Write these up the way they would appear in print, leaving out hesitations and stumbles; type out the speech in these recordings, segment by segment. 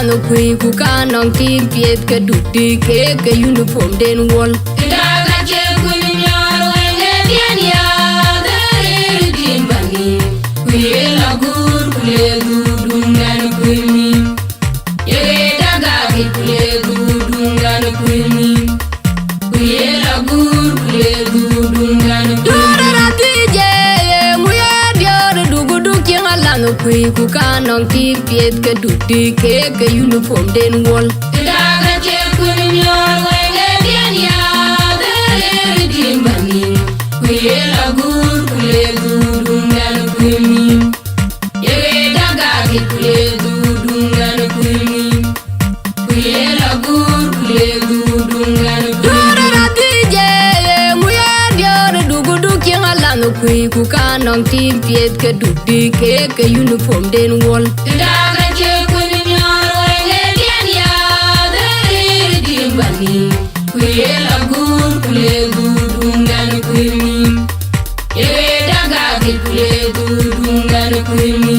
no kui ku kanong ti piet ke duti ke uniform den wol. Daga che kuni nyoro enge dian ya dare din bani. Kuye lagur kule dudungan kuni. Ye daga kule dudungan kuni. Kuye lagur kule dudungan kuni. Dora tije muye Dioor Duk duk yang alano kui ku kanong ti piet ke duti ke uniform den wol. Daga che kuni nyoro enge dian ya dare din bani. Kuye lagur kule dudungan kuni. Ye daga kule dudungan kuni. Kuye lagur kule dudungan kuni. Dora tije muye Dioor Duk duk yang alano kui ku kanong ti piet ke duti ke uniform den wol. Daga che kuni nyoro enge dian ya dare din bani. Kuye lagur kule dudungan kuni. Ye daga kule dudungan kuni.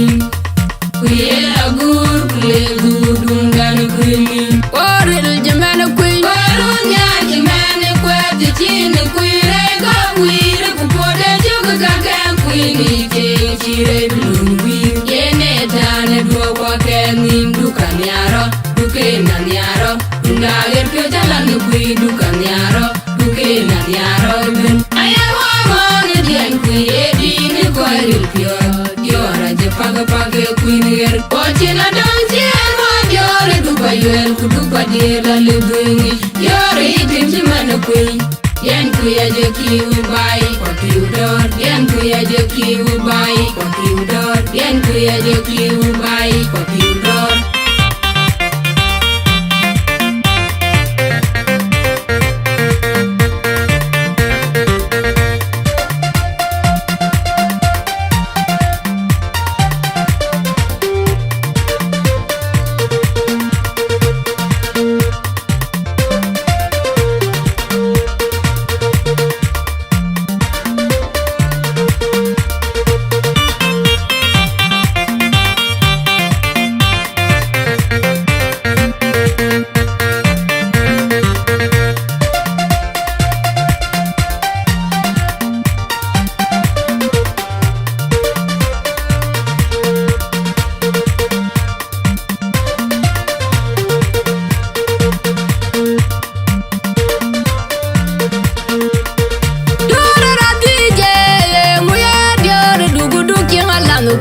Kuye lagur kule dudungan kuni. Oril jamana kui Barunya jimane kwete chini kuire go kuire kupode chuka kakan kuini chire blungwi. Yene tane dua wakeni dukanyaro dukenanyaro. Ndager pyo jalan kui dukanyaro dukenanyaro ben. Ayawa mone dian kuye dini koiril pyo. Diora je paga kuiner. Ochina don chien wa diore dupa yuel kudupa dira lebungi. Diore itim chimana kui. Yen kuya je kiwi bai kwa kiudor. Yen kuya je kiwi bai kwa kiudor. Yen kuya je kiwi bai kwa kiudor.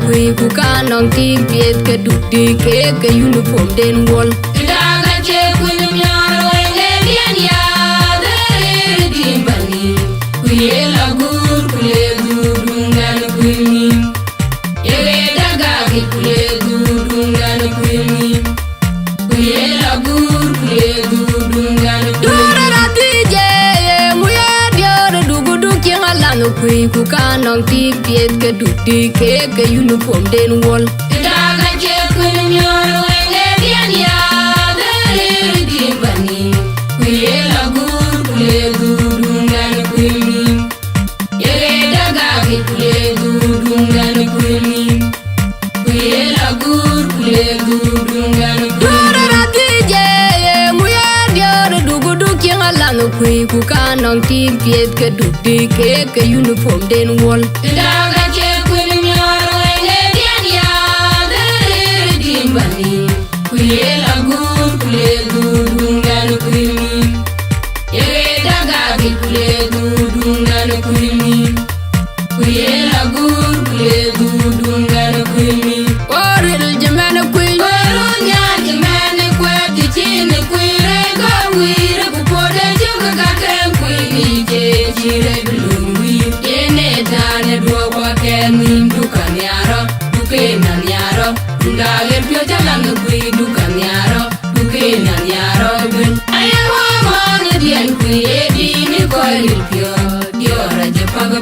kui ku kanong ti piet ke duti ke uniform den wol. Daga che kuni nyoro enge dian ya dare din bani. Kuye lagur kule dudungan kuni. Ye daga kule dudungan kuni. Kuye lagur kule dudungan kuni. Dora tije muye Dioor Duk duk yang alano kui ku kanong ti piet ke duti ke uniform den wol. Daga che kuni nyoro enge dian ya dare din bani. Kuye lagur kule dudungan kuni. Ye daga kule dudungan kuni. Kuye lagur kule dudungan kuni. Dora tije muye Dioor Duk duk yang alano kui ku kanong ti piet ke duti ke uniform den wol. Daga che kuni nyoro enge dian ya dare din bani. Kuye lagur kule dudungan kuni. Ye daga kule dudungan kuni. Kuye lagur kule dudungan kuni. Oril jamana kui Barunya jimane kwete chini kuire go kuire kupode chuka kakan kuini chire blungwi. Yene tane dua wakeni dukanyaro dukenanyaro. Ndager pyo jalan kui dukanyaro dukenanyaro ben. Ayawa mone dian kuye dini koiril pyo. Diora je paga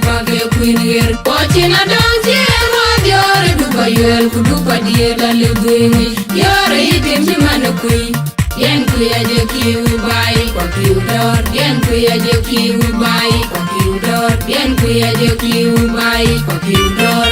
kuiner. Ochina don chien wa diore dupa yuel kudupa dira lebungi. Diore itim chimana kui. Yen kuya je kiwi bai kwa kiudor. Yen kuya je kiwi bai kwa kiudor. Yen kuya je kiwi bai kwa kiudor.